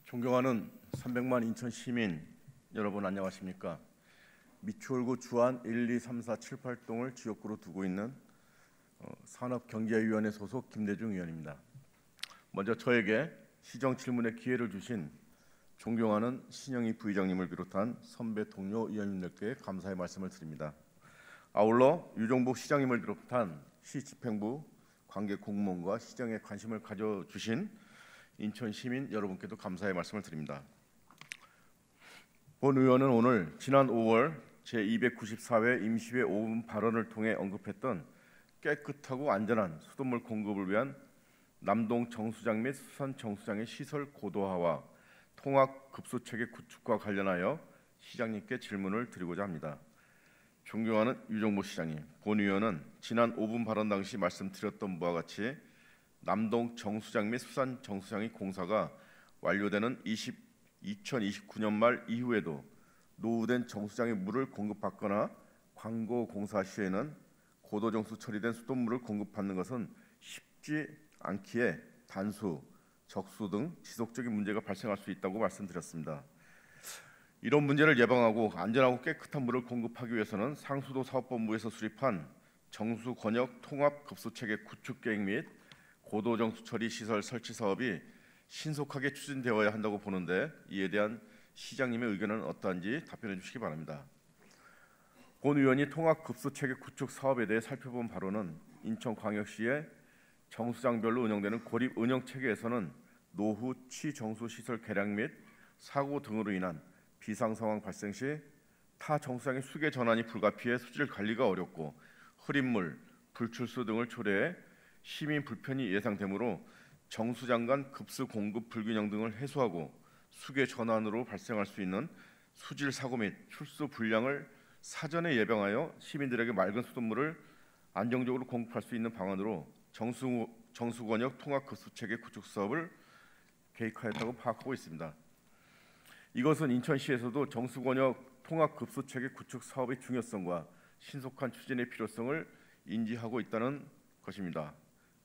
존경하는 300만 인천 시민 여러분 안녕하십니까? 미추홀구 주안 1, 2, 3, 4, 7, 8동을 지역구로 두고 있는 산업경제위원회 소속 김대중 의원입니다. 먼저 저에게 시정 질문의 기회를 주신 존경하는 신영희 부의장님을 비롯한 선배 동료 의원님들께 감사의 말씀을 드립니다. 아울러 유종복 시장님을 비롯한 시 집행부 관계 공무원과 시정에 관심을 가져주신 인천 시민 여러분께도 감사의 말씀을 드립니다. 본 의원은 오늘 지난 5월 제294회 임시회 5분 발언을 통해 언급했던 깨끗하고 안전한 수돗물 공급을 위한 남동 정수장 및 수산 정수장의 시설 고도화와 통합 급수체계 구축과 관련하여 시장님께 질문을 드리고자 합니다. 존경하는 유종복 시장님, 본 의원은 지난 5분 발언 당시 말씀드렸던 바와 같이 남동 정수장 및 수산 정수장의 공사가 완료되는 2029년 말 이후에도 노후된 정수장에 물을 공급받거나 광고 공사 시에는 고도정수 처리된 수돗물을 공급받는 것은 쉽지 않기에 단수, 적수 등 지속적인 문제가 발생할 수 있다고 말씀드렸습니다. 이런 문제를 예방하고 안전하고 깨끗한 물을 공급하기 위해서는 상수도 사업본부에서 수립한 정수 권역 통합 급수체계 구축 계획 및 고도정수 처리 시설 설치 사업이 신속하게 추진되어야 한다고 보는데 이에 대한 시장님의 의견은 어떠한지 답변해 주시기 바랍니다. 본 의원이 통합 급수체계 구축 사업에 대해 살펴본 바로는 인천광역시의 정수장별로 운영되는 고립 운영 체계에서는 노후 취정수 시설 개량 및 사고 등으로 인한 비상 상황 발생 시 타 정수장의 수계 전환이 불가피해 수질 관리가 어렵고 흐린 물, 불출수 등을 초래해 시민 불편이 예상되므로 정수장 간 급수 공급 불균형 등을 해소하고 수계 전환으로 발생할 수 있는 수질 사고 및 출수 불량을 사전에 예방하여 시민들에게 맑은 수돗물을 안정적으로 공급할 수 있는 방안으로 정수권역 통합 급수체계 구축 사업을 계획하였다고 파악하고 있습니다. 이것은 인천시에서도 정수권역 통합 급수체계 구축 사업의 중요성과 신속한 추진의 필요성을 인지하고 있다는 것입니다.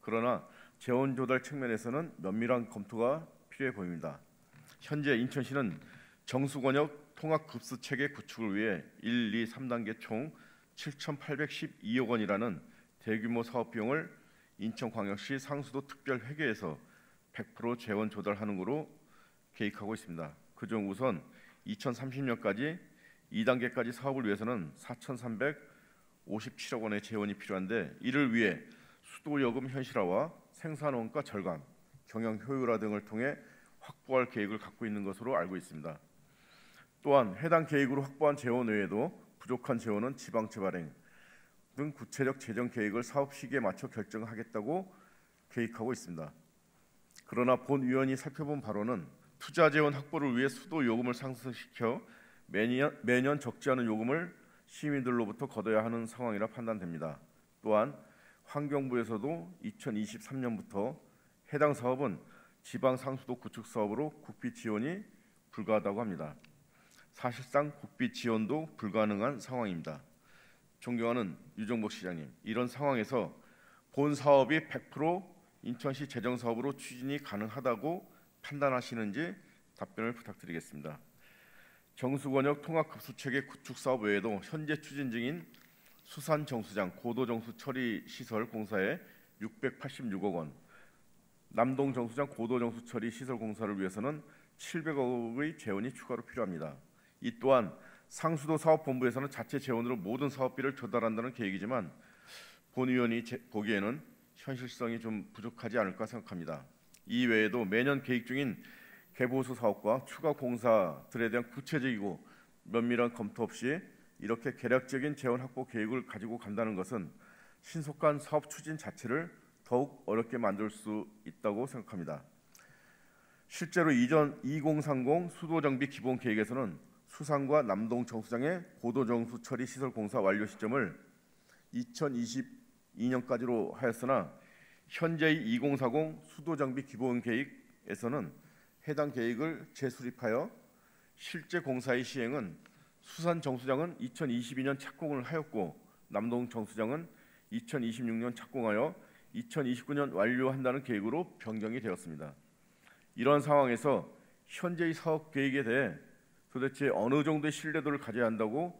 그러나 재원 조달 측면에서는 면밀한 검토가 필요해 보입니다. 현재 인천시는 정수권역 통합 급수체계 구축을 위해 1, 2, 3단계 총 7,812억 원이라는 대규모 사업 비용을 인천광역시 상수도 특별회계에서 100% 재원 조달하는 것으로 계획하고 있습니다. 그중 우선 2030년까지 2단계까지 사업을 위해서는 4,357억 원의 재원이 필요한데 이를 위해 수도요금 현실화와 생산원가 절감, 경영 효율화 등을 통해 확보할 계획을 갖고 있는 것으로 알고 있습니다. 또한 해당 계획으로 확보한 재원 외에도 부족한 재원은 지방채 발행 등 구체적 재정 계획을 사업 시기에 맞춰 결정하겠다고 계획하고 있습니다. 그러나 본 의원이 살펴본 바로는 투자 재원 확보를 위해 수도 요금을 상승시켜 매년 적지 않은 요금을 시민들로부터 걷어야 하는 상황이라 판단됩니다. 또한 환경부에서도 2023년부터 해당 사업은 지방 상수도 구축 사업으로 국비 지원이 불가하다고 합니다. 사실상 국비 지원도 불가능한 상황입니다. 존경하는 유종복 시장님, 이런 상황에서 본 사업이 100% 인천시 재정 사업으로 추진이 가능하다고 판단하시는지 답변을 부탁드리겠습니다. 정수권역 통합급수체계 구축 사업 외에도 현재 추진 중인 수산 정수장 고도정수 처리 시설 공사에 686억 원, 남동 정수장 고도정수 처리 시설 공사를 위해서는 700억의 재원이 추가로 필요합니다. 이 또한 상수도 사업본부에서는 자체 재원으로 모든 사업비를 조달한다는 계획이지만 본 의원이 보기에는 현실성이 좀 부족하지 않을까 생각합니다. 이 외에도 매년 계획 중인 개보수 사업과 추가 공사들에 대한 구체적이고 면밀한 검토 없이 이렇게 계략적인 재원 확보 계획을 가지고 간다는 것은 신속한 사업 추진 자체를 더욱 어렵게 만들 수 있다고 생각합니다. 실제로 이전 2030 수도정비 기본 계획에서는 수산과 남동 정수장의 고도정수 처리 시설 공사 완료 시점을 2022년까지로 하였으나 현재의 2040 수도정비 기본 계획에서는 해당 계획을 재수립하여 실제 공사의 시행은 수산 정수장은 2022년 착공을 하였고 남동 정수장은 2026년 착공하여 2029년 완료한다는 계획으로 변경이 되었습니다. 이러한 상황에서 현재의 사업 계획에 대해 도대체 어느 정도의 신뢰도를 가져야 한다고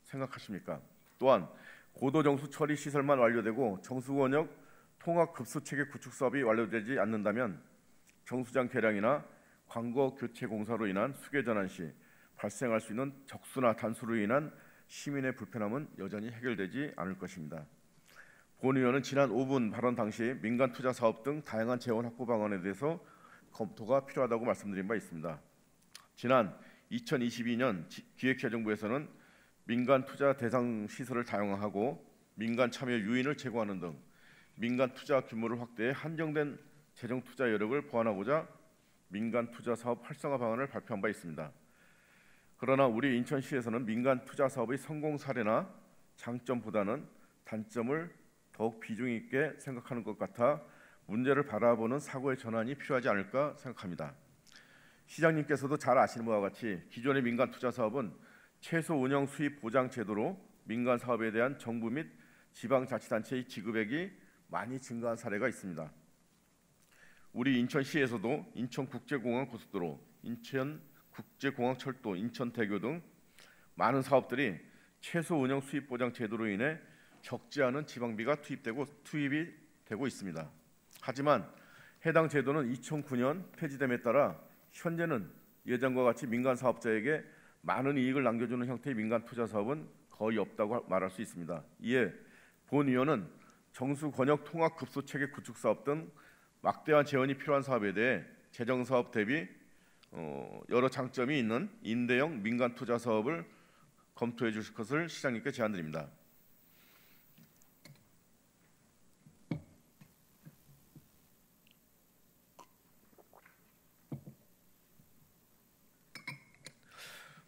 생각하십니까? 또한 고도정수 처리 시설만 완료되고 정수원역 통합급수체계 구축 사업이 완료되지 않는다면 정수장 개량이나 광거 교체 공사로 인한 수계 전환 시 발생할 수 있는 적수나 단수로 인한 시민의 불편함은 여전히 해결되지 않을 것입니다. 본 의원은 지난 5분 발언 당시 민간 투자 사업 등 다양한 재원 확보 방안에 대해서 검토가 필요하다고 말씀드린 바 있습니다. 지난 2022년 기획재정부에서는 민간 투자 대상 시설을 다양화하고 민간 참여 유인을 제고하는 등 민간 투자 규모를 확대해 한정된 재정 투자 여력을 보완하고자 민간 투자 사업 활성화 방안을 발표한 바 있습니다. 그러나 우리 인천시에서는 민간 투자 사업의 성공 사례나 장점보다는 단점을 더욱 비중 있게 생각하는 것 같아 문제를 바라보는 사고의 전환이 필요하지 않을까 생각합니다. 시장님께서도 잘 아시는 바와 같이 기존의 민간 투자 사업은 최소 운영 수입 보장 제도로 민간 사업에 대한 정부 및 지방자치단체의 지급액이 많이 증가한 사례가 있습니다. 우리 인천시에서도 인천국제공항 고속도로, 인천국제공항철도, 인천대교 등 많은 사업들이 최소 운영 수입 보장 제도로 인해 적지 않은 지방비가 투입이 되고 있습니다. 하지만 해당 제도는 2009년 폐지됨에 따라 현재는 예전과 같이 민간 사업자에게 많은 이익을 남겨주는 형태의 민간 투자 사업은 거의 없다고 말할 수 있습니다. 이에 본 의원은 정수 권역 통합 급수 체계 구축 사업 등 막대한 재원이 필요한 사업에 대해 재정 사업 대비 여러 장점이 있는 임대형 민간 투자 사업을 검토해 주실 것을 시장님께 제안드립니다.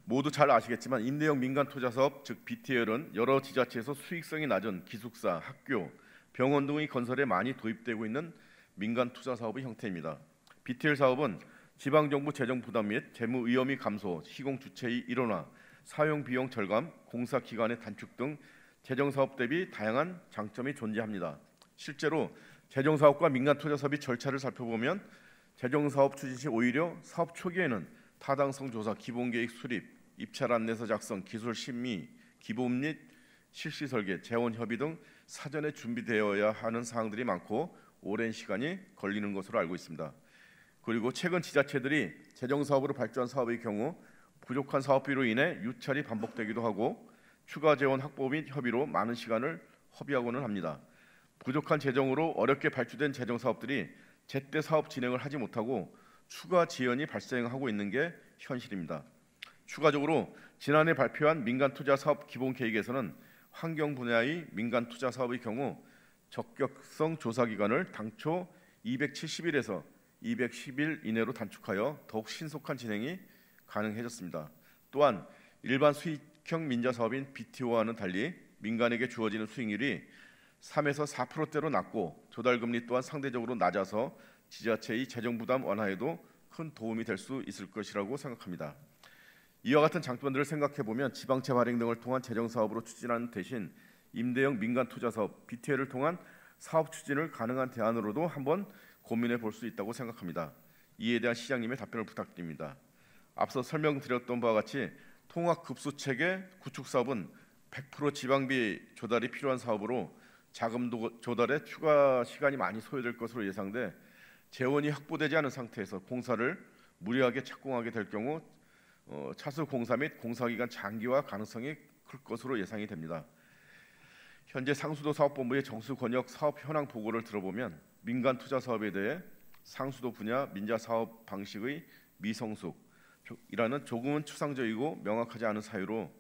모두 잘 아시겠지만 임대형 민간 투자 사업 즉 BTL은 여러 지자체에서 수익성이 낮은 기숙사, 학교, 병원 등의 건설에 많이 도입되고 있는 민간 투자 사업의 형태입니다. BTL 사업은 지방정부 재정 부담 및 재무 위험이 감소, 시공 주체의 일원화, 사용 비용 절감, 공사 기간의 단축 등 재정 사업 대비 다양한 장점이 존재합니다. 실제로 재정 사업과 민간 투자 사업의 절차를 살펴보면 재정 사업 추진 시 오히려 사업 초기에는 타당성 조사, 기본 계획 수립, 입찰 안내서 작성, 기술 심의, 기본 및 실시 설계, 재원 협의 등 사전에 준비되어야 하는 사항들이 많고 오랜 시간이 걸리는 것으로 알고 있습니다. 그리고 최근 지자체들이 재정 사업으로 발주한 사업의 경우 부족한 사업비로 인해 유찰이 반복되기도 하고 추가 재원 확보 및 협의로 많은 시간을 허비하고는 합니다. 부족한 재정으로 어렵게 발주된 재정 사업들이 제때 사업 진행을 하지 못하고 추가 지연이 발생하고 있는 게 현실입니다. 추가적으로 지난해 발표한 민간 투자 사업 기본 계획에서는 환경 분야의 민간 투자 사업의 경우 적격성 조사 기간을 당초 270일에서 210일 이내로 단축하여 더욱 신속한 진행이 가능해졌습니다. 또한 일반 수익형 민자 사업인 BTO와는 달리 민간에게 주어지는 수익률이 3에서 4%대로 낮고 조달금리 또한 상대적으로 낮아서 지자체의 재정 부담 완화에도 큰 도움이 될 수 있을 것이라고 생각합니다. 이와 같은 장점들을 생각해 보면 지방채 발행 등을 통한 재정 사업으로 추진하는 대신 임대형 민간 투자 사업 BTL을 통한 사업 추진을 가능한 대안으로도 한번 고민해 볼 수 있다고 생각합니다. 이에 대한 시장님의 답변을 부탁드립니다. 앞서 설명드렸던 바와 같이 통합 급수 체계 구축 사업은 100% 지방비 조달이 필요한 사업으로 자금 조달에 추가 시간이 많이 소요될 것으로 예상돼 재원이 확보되지 않은 상태에서 공사를 무리하게 착공하게 될 경우 차수 공사 및 공사 기간 장기화 가능성이 클 것으로 예상이 됩니다. 현재 상수도 사업본부의 정수 권역 사업 현황 보고를 들어보면 민간 투자 사업에 대해 상수도 분야 민자 사업 방식의 미성숙이라는 조금은 추상적이고 명확하지 않은 사유로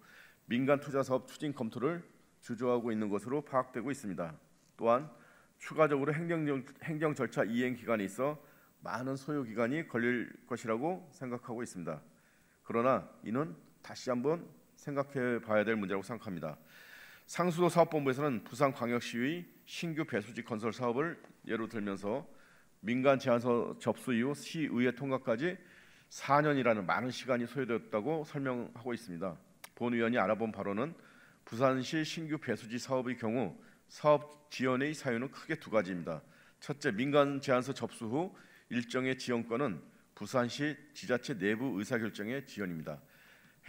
민간 투자 사업 추진 검토를 주저하고 있는 것으로 파악되고 있습니다. 또한 추가적으로 행정 절차 이행 기간이 있어 많은 소요 기간이 걸릴 것이라고 생각하고 있습니다. 그러나 이는 다시 한번 생각해 봐야 될 문제라고 생각합니다. 상수도 사업본부에서는 부산광역시의 신규 배수지 건설 사업을 예로 들면서 민간 제안서 접수 이후 시의회 통과까지 4년이라는 많은 시간이 소요되었다고 설명하고 있습니다. 본 의원이 알아본 바로는 부산시 신규 배수지 사업의 경우 사업 지연의 사유는 크게 두 가지입니다. 첫째, 민간 제안서 접수 후 일정의 지원권은 부산시 지자체 내부 의사결정의 지연입니다.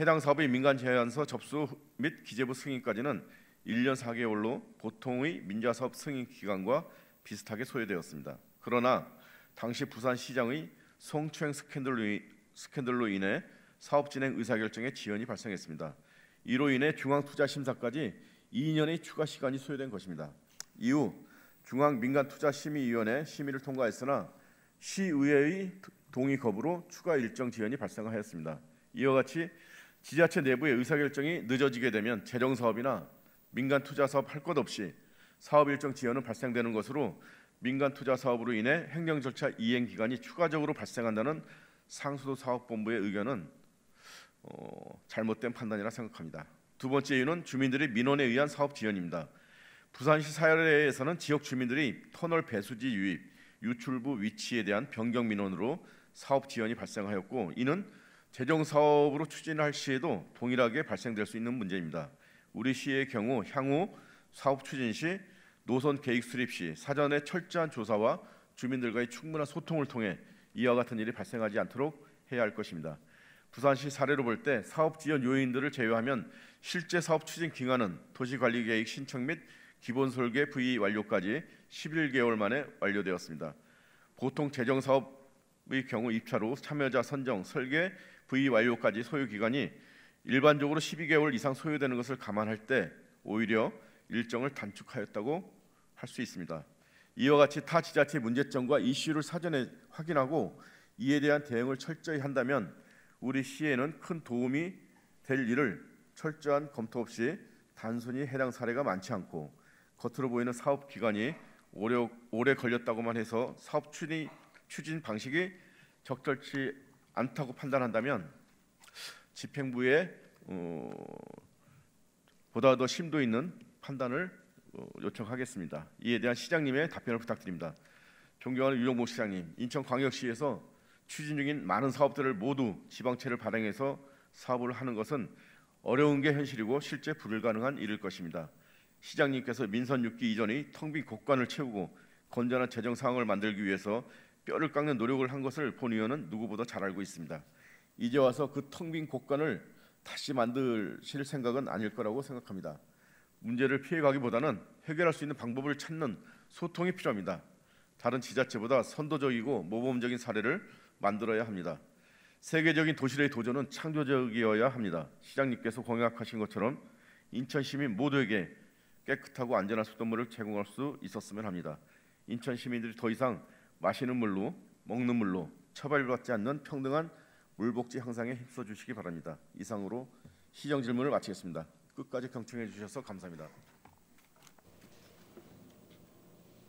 해당 사업의 민간 제안서 접수 및 기재부 승인까지는 1년 4개월로 보통의 민자사업 승인 기간과 비슷하게 소요되었습니다. 그러나 당시 부산시장의 성추행 스캔들로 인해 사업 진행 의사결정에 지연이 발생했습니다. 이로 인해 중앙투자심사까지 2년의 추가 시간이 소요된 것입니다. 이후 중앙민간투자심의위원회 심의를 통과했으나 시의회의 동의 거부로 추가 일정 지연이 발생하였습니다. 이와 같이 지자체 내부의 의사결정이 늦어지게 되면 재정사업이나 민간투자사업 할 것 없이 사업 일정 지연은 발생되는 것으로 민간투자사업으로 인해 행정절차 이행 기간이 추가적으로 발생한다는 상수도사업본부의 의견은 잘못된 판단이라 생각합니다. 두 번째 이유는 주민들의 민원에 의한 사업 지연입니다. 부산시 사례에서는 지역 주민들이 터널 배수지 유입, 유출부 위치에 대한 변경 민원으로 사업 지연이 발생하였고, 이는 재정사업으로 추진할 시에도 동일하게 발생될 수 있는 문제입니다. 우리 시의 경우 향후 사업 추진 시 노선 계획 수립 시 사전에 철저한 조사와 주민들과의 충분한 소통을 통해 이와 같은 일이 발생하지 않도록 해야 할 것입니다. 부산시 사례로 볼 때 사업 지연 요인들을 제외하면 실제 사업 추진 기간은 도시관리계획 신청 및 기본 설계 VE 완료까지 11개월 만에 완료되었습니다. 보통 재정사업의 경우 입찰 후 참여자 선정, 설계, VE 완료까지 소요 기간이 일반적으로 12개월 이상 소요되는 것을 감안할 때 오히려 일정을 단축하였다고 할 수 있습니다. 이와 같이 타 지자체의 문제점과 이슈를 사전에 확인하고 이에 대한 대응을 철저히 한다면 우리 시에는 큰 도움이 될 일을 철저한 검토 없이 단순히 해당 사례가 많지 않고 겉으로 보이는 사업 기간이 오래 걸렸다고만 해서 사업 추진 방식이 적절치 않다고 판단한다면 집행부에 보다 더 심도 있는 판단을 요청하겠습니다. 이에 대한 시장님의 답변을 부탁드립니다. 존경하는 유영복 시장님, 인천광역시에서 추진 중인 많은 사업들을 모두 지방채를 발행해서 사업을 하는 것은 어려운 게 현실이고 실제 불가능한 일일 것입니다. 시장님께서 민선 6기 이전의 텅 빈 곳간을 채우고 건전한 재정 상황을 만들기 위해서 뼈를 깎는 노력을 한 것을 본 의원은 누구보다 잘 알고 있습니다. 이제 와서 그 텅 빈 곳간을 다시 만드실 생각은 아닐 거라고 생각합니다. 문제를 피해가기보다는 해결할 수 있는 방법을 찾는 소통이 필요합니다. 다른 지자체보다 선도적이고 모범적인 사례를 만들어야 합니다. 세계적인 도시의 도전은 창조적이어야 합니다. 시장님께서 공약하신 것처럼 인천 시민 모두에게 깨끗하고 안전한 수돗물을 제공할 수 있었으면 합니다. 인천 시민들이 더 이상 마시는 물로, 먹는 물로 처벌받지 않는 평등한 물복지 향상에 힘써 주시기 바랍니다. 이상으로 시정 질문을 마치겠습니다. 끝까지 경청해 주셔서 감사합니다.